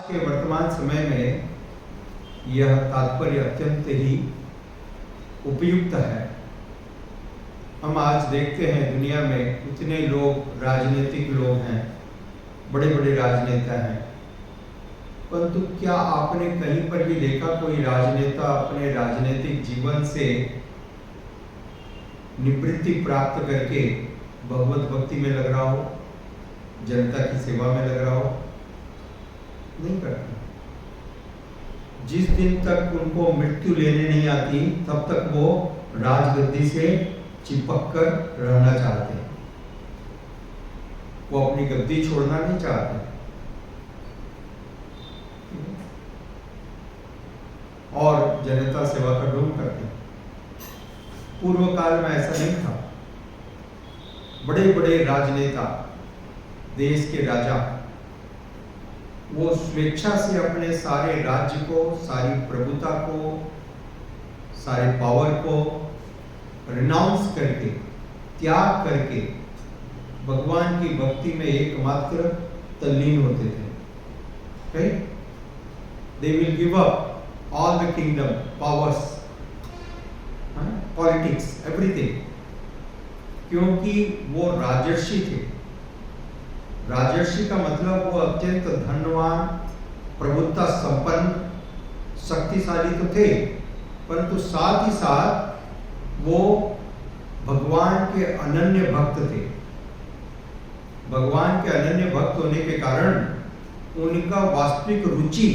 के वर्तमान समय में यह तात्पर्य अत्यंत ही उपयुक्त है। हम आज देखते हैं दुनिया में इतने लोग, राजनीतिक लोग हैं, बड़े बड़े राजनेता हैं, परंतु क्या आपने कहीं पर भी देखा कोई राजनेता अपने राजनीतिक जीवन से निवृत्ति प्राप्त करके भगवत भक्ति में लग रहा हो, जनता की सेवा में लग रहा हो? नहीं करता। जिस दिन तक उनको मृत्यु लेने नहीं आती तब तक वो राजगद्दी से चिपक कर रहना चाहते हैं। वो अपनी गद्दी छोड़ना नहीं चाहते और जनता सेवा का ढोंग करते हैं। पूर्व काल में ऐसा नहीं था। बड़े बड़े राजनेता, देश के राजा, वो स्वेच्छा से अपने सारे राज्य को, सारी प्रभुता को, सारे पावर को रिनाउंस करके, त्याग करके भगवान की भक्ति में एकमात्र तल्लीन होते थे। They will give up all the kingdom, powers, politics, everything, क्योंकि वो राजर्षि थे। राजर्षि का मतलब वो अत्यंत धनवान, प्रभुता संपन्न, शक्तिशाली तो थे, परंतु साथ ही साथ वो भगवान के अनन्य भक्त थे। भगवान के अनन्य भक्त होने के कारण उनका वास्तविक रुचि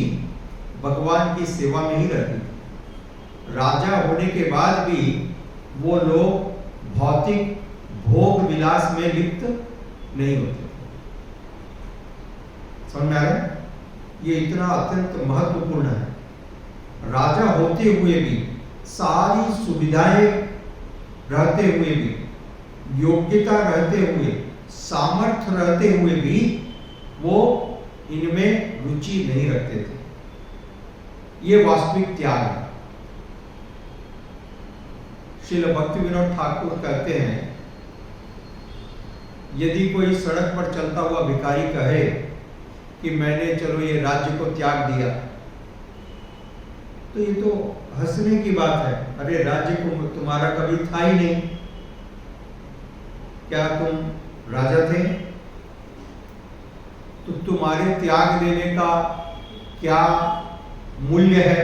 भगवान की सेवा में ही रहती। राजा होने के बाद भी वो लोग भौतिक भोग विलास में लिप्त नहीं होते। समझ में आ रहा है? ये इतना अत्यंत महत्वपूर्ण है। राजा होते हुए भी, सारी सुविधाएं रहते हुए भी, योग्यता रहते हुए, सामर्थ्य रहते हुए भी वो इनमें रुचि नहीं रखते थे। ये वास्तविक त्याग है। श्रील भक्तिविनोद ठाकुर कहते हैं, यदि कोई सड़क पर चलता हुआ भिखारी कहे कि मैंने चलो ये राज्य को त्याग दिया, तो ये तो हंसने की बात है। अरे राज्य को तुम्हारा कभी था ही नहीं, क्या तुम राजा थे? तो तुम्हारे त्याग देने का क्या मूल्य है?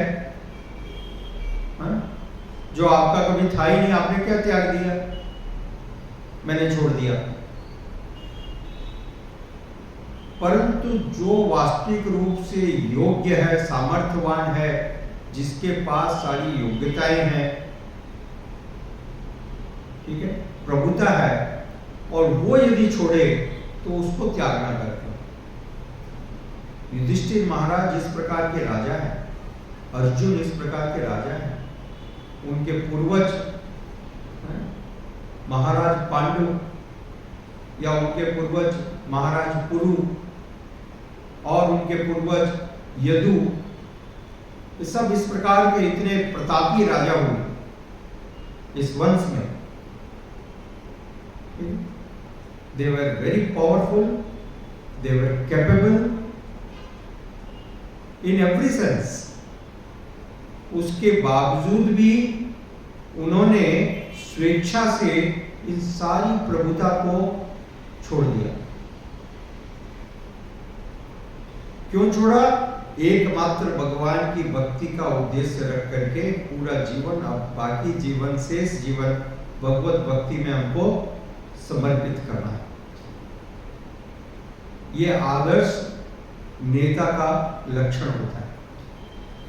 जो आपका कभी था ही नहीं, आपने क्या त्याग दिया? मैंने छोड़ दिया। परंतु जो वास्तविक रूप से योग्य है, सामर्थ्यवान है, जिसके पास सारी योग्यताएं हैं, ठीक है, प्रभुता है, और वो यदि छोड़े तो उसको त्यागना करते हैं। युधिष्ठिर महाराज जिस प्रकार के राजा हैं, अर्जुन इस प्रकार के राजा हैं, उनके पूर्वज महाराज पांडु या उनके पूर्वज महाराज पुरु और उनके पूर्वज यदु, सब इस प्रकार के इतने प्रतापी राजा हुए इस वंश में। They were very powerful, they were capable in every sense. उसके बावजूद भी उन्होंने स्वेच्छा से इन सारी प्रभुता को छोड़ दिया। क्यों छोड़ा? एकमात्र भगवान की भक्ति का उद्देश्य रख करके पूरा जीवन, अब बाकी जीवन, शेष जीवन भगवत भक्ति में हमको समर्पित करना है। ये आदर्श नेता का लक्षण होता है।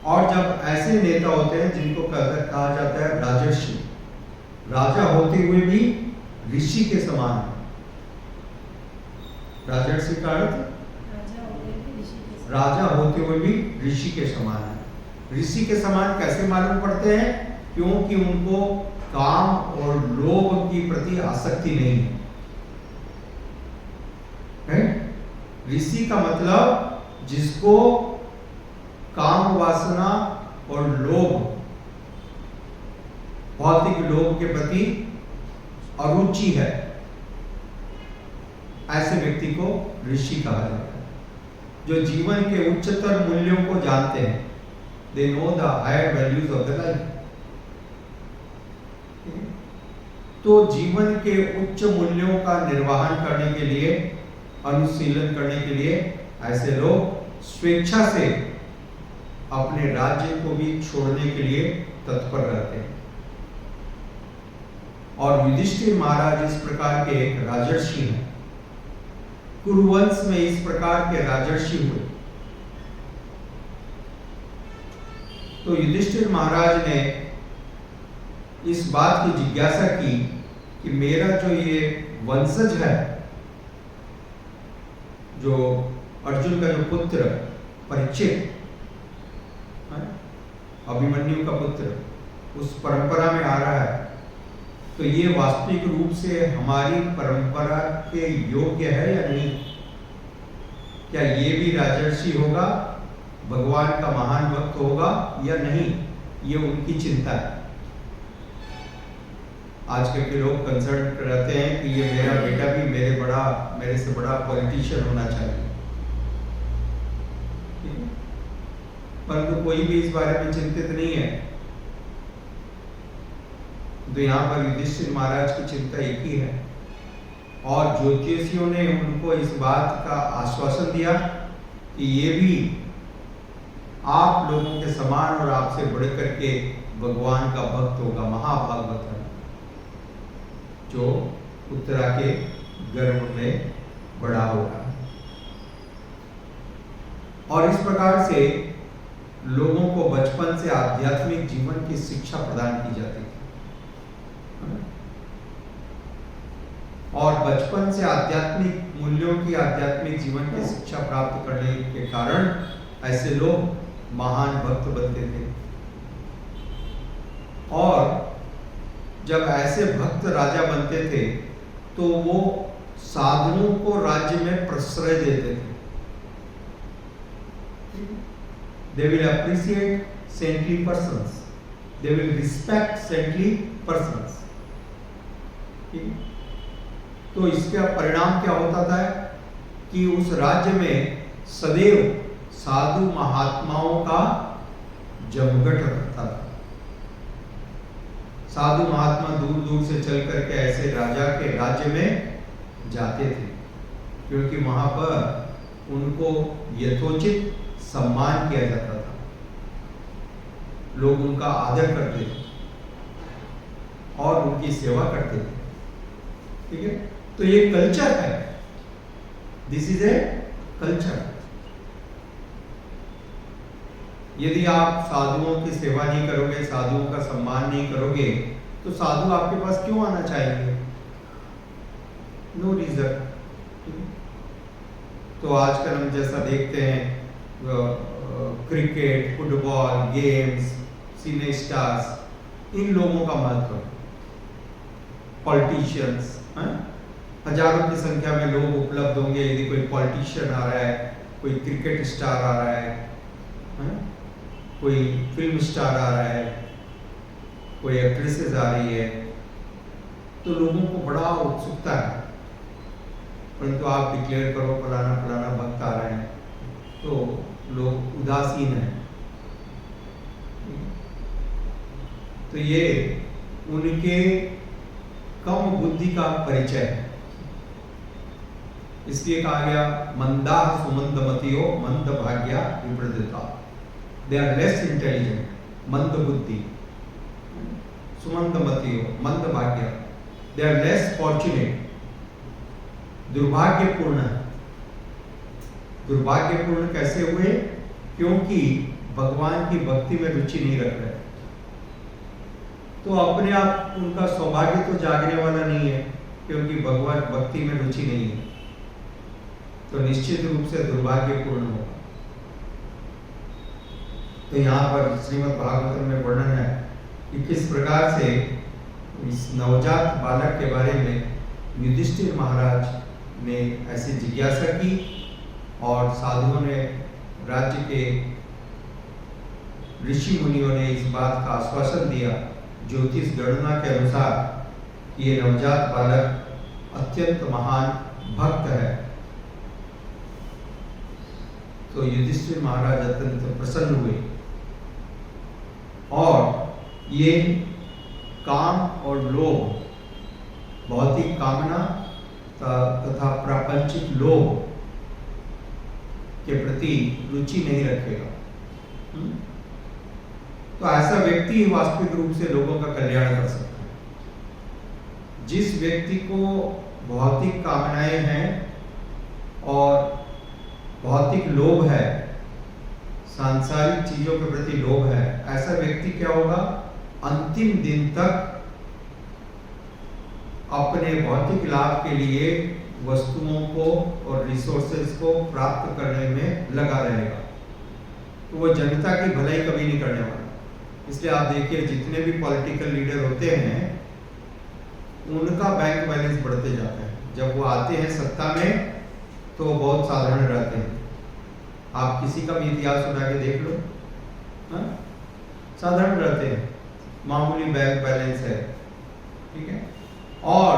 और जब ऐसे नेता होते हैं जिनको कहा जाता है राजर्षि, राजा होते हुए भी ऋषि के समान है। राजर्षि का अर्थ राजा होते हुए भी ऋषि के समान है। ऋषि के समान कैसे मालूम पड़ते हैं? क्योंकि उनको काम और लोभ की प्रति आसक्ति नहीं है। ऋषि का मतलब जिसको काम वासना और लोभ, भौतिक लोभ के प्रति अरुचि है, ऐसे व्यक्ति को ऋषि कहा जाता है। जो जीवन के उच्चतर मूल्यों को जानते हैं, they know the higher values of the life. तो जीवन के उच्च मूल्यों का निर्वहन करने के लिए, अनुशीलन करने के लिए ऐसे लोग स्वेच्छा से अपने राज्य को भी छोड़ने के लिए तत्पर रहते हैं। और युधिष्ठिर महाराज इस प्रकार के एक राजर्षि हैं। कुरुवंश में इस प्रकार के राजर्षि हुए। तो युधिष्ठिर महाराज ने इस बात की जिज्ञासा की कि मेरा जो ये वंशज है, जो अर्जुन का जो पुत्र परीक्षित, अभिमन्यु का पुत्र, उस परंपरा में आ रहा है, तो ये वास्तविक रूप से हमारी परंपरा के योग्य है या नहीं? क्या ये भी राजर्षि होगा, भगवान का महान भक्त होगा या नहीं? ये उनकी चिंता है। आजकल के लोग कंसर्न रहते हैं कि ये मेरा बेटा भी मेरे से बड़ा पॉलिटिशियन होना चाहिए, परंतु कोई भी इस बारे में चिंतित नहीं है। तो यहाँ पर युधिष्ठिर महाराज की चिंता एक ही है, और ज्योतिषियों ने उनको इस बात का आश्वासन दिया कि ये भी आप लोगों के समान और आपसे बढ़ करके भगवान का भक्त होगा, महाभागवत है, जो उत्तरा के गर्भ में बड़ा होगा। और इस प्रकार से लोगों को बचपन से आध्यात्मिक जीवन की शिक्षा प्रदान की जाती थी, और बचपन से आध्यात्मिक मूल्यों की, आध्यात्मिक जीवन की शिक्षा प्राप्त करने के कारण ऐसे लोग महान भक्त बनते थे। और जब ऐसे भक्त राजा बनते थे तो वो साधुओं को राज्य में प्रश्रय देते थे। They will appreciate saintly persons. They will respect saintly persons. तो इसका परिणाम क्या होता था कि उस राज्य में सदैव साधु महात्माओं का जमघट रहता था। साधु महात्मा दूर दूर से चल करके ऐसे राजा के राज्य में जाते थे, क्योंकि वहां पर उनको यथोचित सम्मान किया जाता था, लोग उनका आदर करते थे और उनकी सेवा करते थे। ठीक है, तो ये कल्चर है, दिस इज ए कल्चर। यदि आप साधुओं की सेवा नहीं करोगे, साधुओं का सम्मान नहीं करोगे, तो साधु आपके पास क्यों आना चाहेंगे? No reason. तो आजकल हम जैसा देखते हैं, cricket, football, games, cine stars, इन लोगों का महत्व, पॉलिटिशियंस, हजारों की संख्या में लोग उपलब्ध होंगे यदि कोई पॉलिटिशियन आ रहा है, कोई क्रिकेट स्टार आ रहा है, कोई फिल्म स्टार आ रहा है, कोई एक्ट्रेसेस आ रही है, तो लोगों को बड़ा उत्सुकता है। परंतु आप डिक्लेयर करो फलाना फलाना भक्त आ रहे हैं, तो लोग उदासीन हैं। तो ये उनके कम बुद्धि का परिचय है। इसलिए कहा गया मंदा सुमंदमतियो मंद भाग्या विप्रदिता। दे आर लेस इंटेलिजेंट, मंद बुद्धि, सुमंदमतियो मंद भाग्या, दे आर लेस फॉर्चुनेट, दुर्भाग्यपूर्ण है। दुर्भाग्यपूर्ण कैसे हुए? क्योंकि भगवान की भक्ति में रुचि नहीं रख रहे, तो अपने आप उनका सौभाग्य तो जागने वाला नहीं है, क्योंकि भगवान भक्ति में रुचि नहीं है, तो निश्चित रूप से दुर्भाग्यपूर्ण होगा। तो यहाँ पर श्रीमद् भागवतम में वर्णन है कि किस प्रकार से इस नवजात बालक के बारे में युधिष्ठिर महाराज ने ऐसी जिज्ञासा की, और साधुओं ने, राज्य के ऋषि मुनियों ने इस बात का आश्वासन दिया ज्योतिष गणना के अनुसार कि ये नवजात बालक अत्यंत महान भक्त है। तो युधिष्ठिर महाराज अत्यंत प्रसन्न हुए और ये काम और लोभ, भौतिक कामना तथा प्रापंचिक लोभ के प्रति रुचि नहीं रखेगा। तो ऐसा व्यक्ति ही वास्तविक रूप से लोगों का कल्याण कर सकता है। जिस व्यक्ति को भौतिक कामनाएं हैं और भौतिक लोभ है, सांसारिक चीजों के प्रति लोभ है, ऐसा व्यक्ति क्या होगा, अंतिम दिन तक अपने भौतिक लाभ के लिए वस्तुओं को और रिसोर्सेज को प्राप्त करने में लगा रहेगा। तो वो जनता की भलाई कभी नहीं करने वाला। इसलिए आप देखिए, जितने भी पॉलिटिकल लीडर होते हैं उनका बैंक बैलेंस बढ़ते जाता है। जब वो आते हैं सत्ता में तो वो बहुत साधारण रहते हैं। आप किसी का भी इतिहास उठा के देख लो, साधारण रहते हैं, मामूली बैंक बैलेंस है, ठीक है। और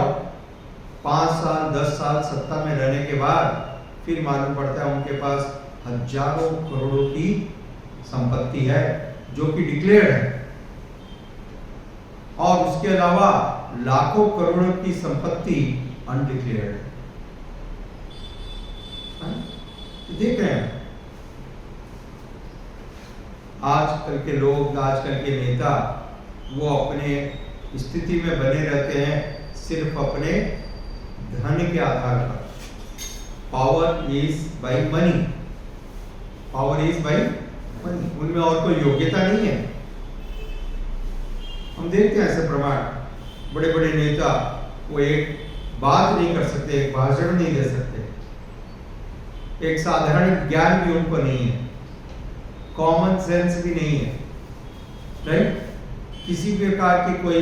5 साल 10 साल सत्ता में रहने के बाद फिर मालूम पड़ता है उनके पास हजारों करोड़ों की संपत्ति है जो कि डिक्लेयर्ड है, और उसके अलावा लाखों करोड़ों की संपत्ति अनडिक्लेयर्ड है। देख रहे हैं आजकल के लोग, आजकल के नेता, वो अपने स्थिति में बने रहते हैं सिर्फ अपने धन के आधार पर। Power is by money, power is by money, उनमें और कोई योग्यता नहीं है। हम देखते हैं ऐसे प्रमाण, बड़े बड़े नेता वो एक बात नहीं कर सकते, एक भाषण नहीं दे सकते, एक साधारण ज्ञान भी उनको नहीं है, कॉमन सेंस भी नहीं है, राइट। किसी प्रकार की कोई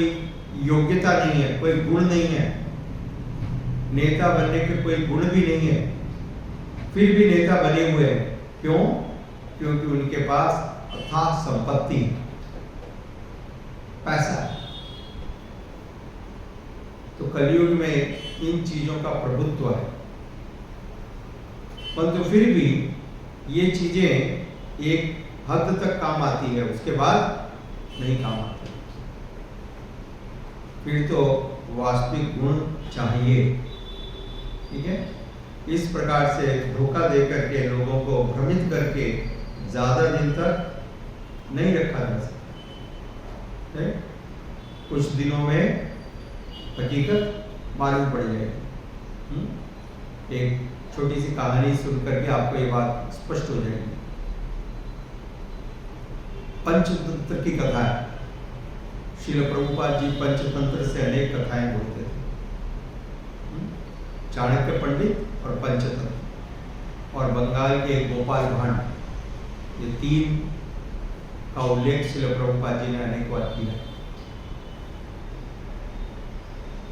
योग्यता नहीं है, कोई गुण नहीं है, नेता बनने के कोई गुण भी नहीं है, फिर भी नेता बने हुए हैं। क्यों? क्योंकि उनके पास अथाह संपत्ति, पैसा है। तो कलयुग में इन चीजों का प्रभुत्व है, परंतु फिर भी ये चीजें एक हद तक काम आती है, उसके बाद नहीं काम आती। फिर तो वास्तविक गुण चाहिए, ठीक है। इस प्रकार से धोखा दे करके, लोगों को भ्रमित करके ज्यादा दिन तक नहीं रखा जा सकता। कुछ दिनों में हकीकत मालूम पड़ जाएगी। एक छोटी सी कहानी सुन करके आपको ये बात स्पष्ट हो जाएगी। पंचतंत्र की कथा है। श्रील प्रभुपाद जी पंचतंत्र से अनेक कथाएं बोलते थे, चाणक्य पंडित और पंचतंत्र और बंगाल के गोपाल भांड, ये 3 का उल्लेख श्रील प्रभुपाद जी ने अनेक बार किया।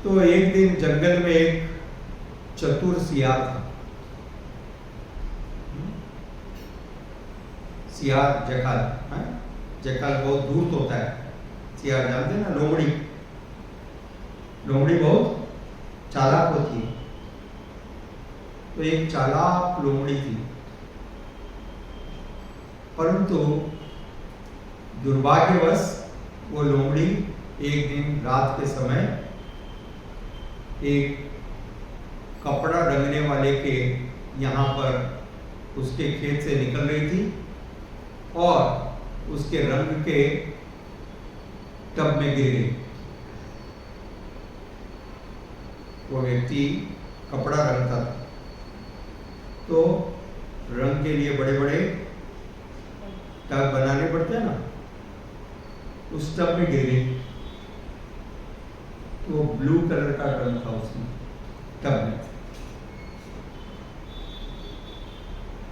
तो एक दिन जंगल में एक चतुर सियार था। सियार जखाल, जखाल बहुत धूर्त होता है। सियार जानते हैं ना, लोमड़ी, लोमड़ी बहुत चालाक होती है। तो एक चालाक लोमड़ी थी, परंतु दुर्भाग्यवश वो लोमड़ी एक दिन रात के समय एक कपड़ा रंगने वाले के यहाँ पर उसके खेत से निकल रही थी और उसके रंग के टब में गिर गई। वो व्यक्ति कपड़ा रंगता था, तो रंग के लिए बड़े बड़े टब बनाने पड़ते हैं ना, उस टब में गिर गई। तो ब्लू कलर का रंग था उसमें टब में।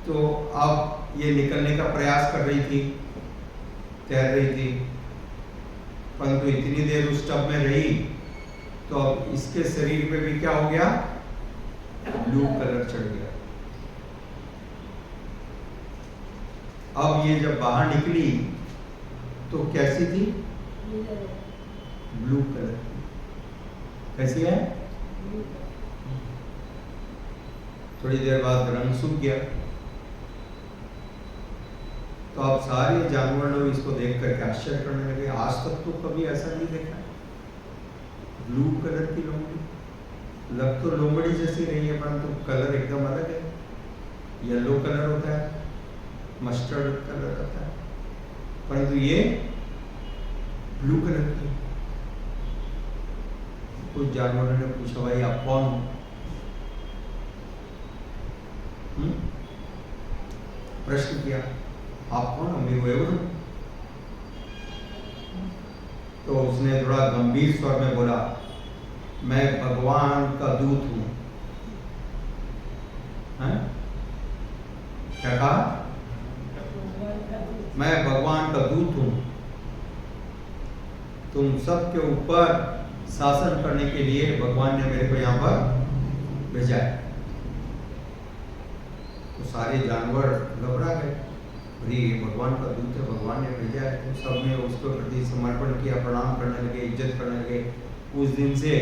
तो अब ये निकलने का प्रयास कर रही थी, तैर रही थी, परंतु इतनी देर उस टब में रही तो अब इसके शरीर पे भी क्या हो गया, ब्लू कलर चढ़ गया। अब ये जब बाहर निकली तो कैसी थी, ब्लू कलर की। कैसी है? थोड़ी देर बाद रंग सूख गया, तो अब सारे जानवर लोग इसको देख करके आश्चर्य करने लगे, आज तक तो कभी ऐसा नहीं देखा है। ब्लू कलर की लोमड़ी, लग तो लोमड़ी जैसी नहीं है परंतु कलर एकदम अलग है। येलो कलर होता है, मस्टर्ड कलर होता है, परंतु ये ब्लू कलर की है। कुछ जानवरों ने पूछा, भाई आप कौन हो? प्रश्न किया, आप कौन हो? मेरे तो उसने थोड़ा गंभीर स्वर में बोला, मैं भगवान का दूत हूं। क्या कहा? मैं भगवान का दूत हूं, तुम सबके ऊपर शासन करने के लिए भगवान ने मेरे को यहाँ पर भेजा है। तो सारे जानवर घबरा गए, अरे भगवान का दूत है, भगवान ने भेजा है। तो सबने उसके प्रति समर्पण किया, प्रणाम करने लगे, इज्जत करने लगे। उस दिन से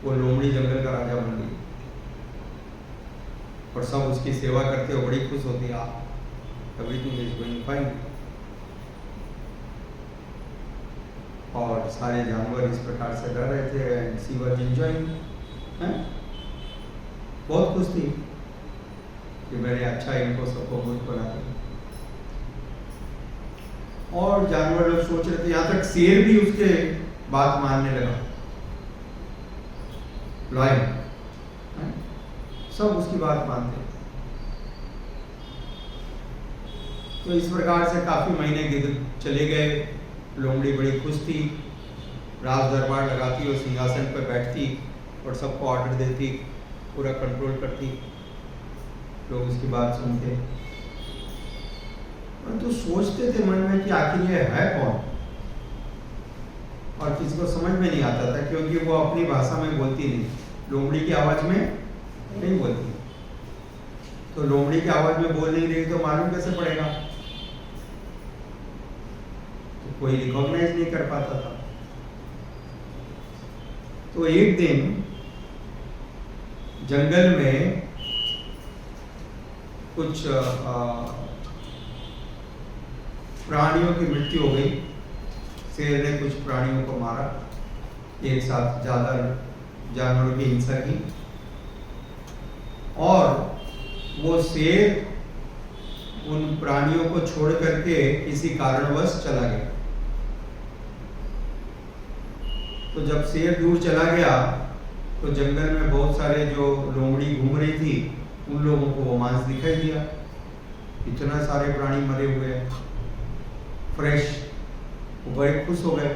वो लोमड़ी जंगल का राजा बन गई और सब उसकी सेवा करते हुए बड़ी खुश होती है। Everything is going fine. और सारे जानवर इस प्रकार से डर रहे थे एंड शी वाज एंजॉयिंग। बहुत खुश थी कि मैंने अच्छा इनको सबको मूर्ख बना दिया। और जानवर लोग सोच रहे थे, यहाँ तक शेर भी उसके बात मानने लगा, लायन सब उसकी बात मानते। तो इस प्रकार से काफी महीने चले गए। लोमड़ी बड़ी खुश थी, राज दरबार लगाती और सिंहासन पर बैठती और सबको ऑर्डर देती, पूरा कंट्रोल करती, लोग उसकी बात सुनते। परंतु सोचते थे मन में कि आखिर ये है कौन, और किसी को समझ में नहीं आता था क्योंकि वो अपनी भाषा में बोलती नहीं, लोमड़ी की आवाज में नहीं बोलती। तो लोमड़ी की आवाज में बोल नहीं रही तो मालूम कैसे पड़ेगा? तो कोई रिकॉग्नाइज नहीं कर पाता था। तो एक दिन जंगल में कुछ प्राणियों की मृत्यु हो गई। शेर ने कुछ प्राणियों को मारा, एक साथ ज्यादा जानवरों की हिंसा की, और वो शेर उन प्राणियों को छोड़ करके किसी कारणवश चला गया। तो जब शेर दूर चला गया तो जंगल में बहुत सारे जो लोमड़ी घूम रही थी उन लोगों को वो मांस दिखाई दिया। इतना सारे प्राणी मरे हुए हैं, फ्रेश, वो बड़े खुश हो गए।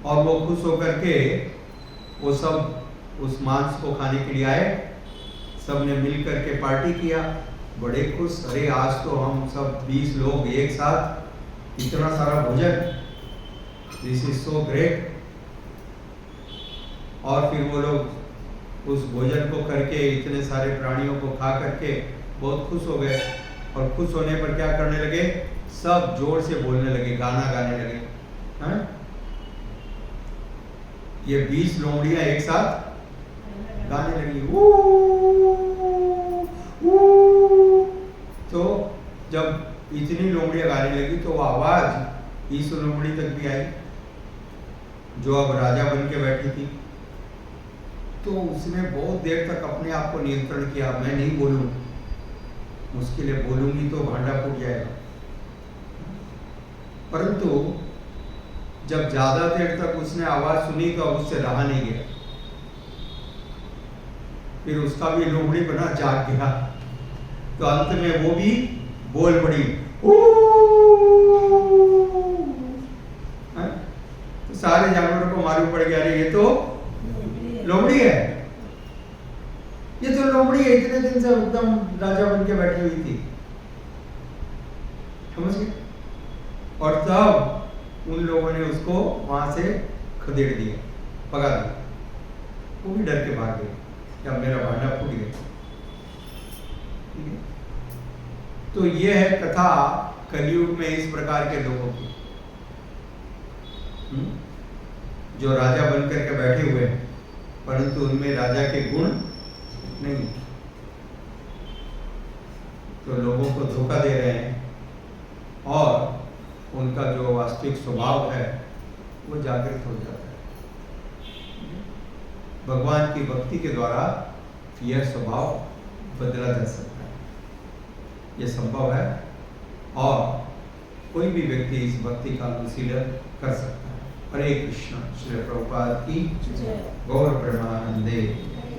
और वो खुश होकर के वो सब उस मांस को खाने के लिए आए। सब ने मिल करके पार्टी किया, बड़े खुश। अरे आज तो हम सब 20 लोग एक साथ, इतना सारा भोजन, दिस इज सो ग्रेट। और फिर वो लोग उस भोजन को करके, इतने सारे प्राणियों को खा करके बहुत खुश हो गए। और खुश होने पर क्या करने लगे? सब जोर से बोलने लगे, गाना गाने लगे। हैं? ये 20 लोमड़ियां एक साथ गाने लगी। तो जब इतनी लोमड़ियां गाने लगी तो वो आवाज इस लोमड़ी तक भी आई जो अब राजा बन के बैठी थी। तो उसने बहुत देर तक अपने आप को नियंत्रण किया, मैं नहीं बोलूं, मुश्किल है, बोलूंगी तो भांडा फूट जाएगा। परंतु जब ज्यादा देर तक उसने आवाज सुनी तो अब उससे रहा नहीं गया। फिर उसका भी लोमड़ी बना, जाग गया। तो अंत में वो भी बोल पड़ी। तो सारे जानवरों को मालूम पड़ गया, अरे ये तो लोमड़ी है, ये तो लोमड़ी है, इतने दिन से एकदम राजा बन के बैठी हुई थी। समझ गए? और तब उन लोगों ने उसको वहां से खदेड़ दिया, भगा दिया। वो भी डर के भाग गए कि अब मेरा भांडा फूट गया। ठीक है? तो ये है कथा कलयुग में इस प्रकार के लोगों की, जो राजा बनकर के बैठे हुए हैं परंतु उनमें राजा के गुण नहीं। तो लोगों को धोखा दे रहे हैं और उनका जो वास्तविक स्वभाव है वो जागृत हो जाता है। भगवान की भक्ति के द्वारा यह स्वभाव बदला जा सकता है, यह संभव है और कोई भी व्यक्ति इस भक्ति का अनुशीलन कर सकता है। हरे कृष्ण। श्री प्रभुपाद की गौर प्रेमानंदे।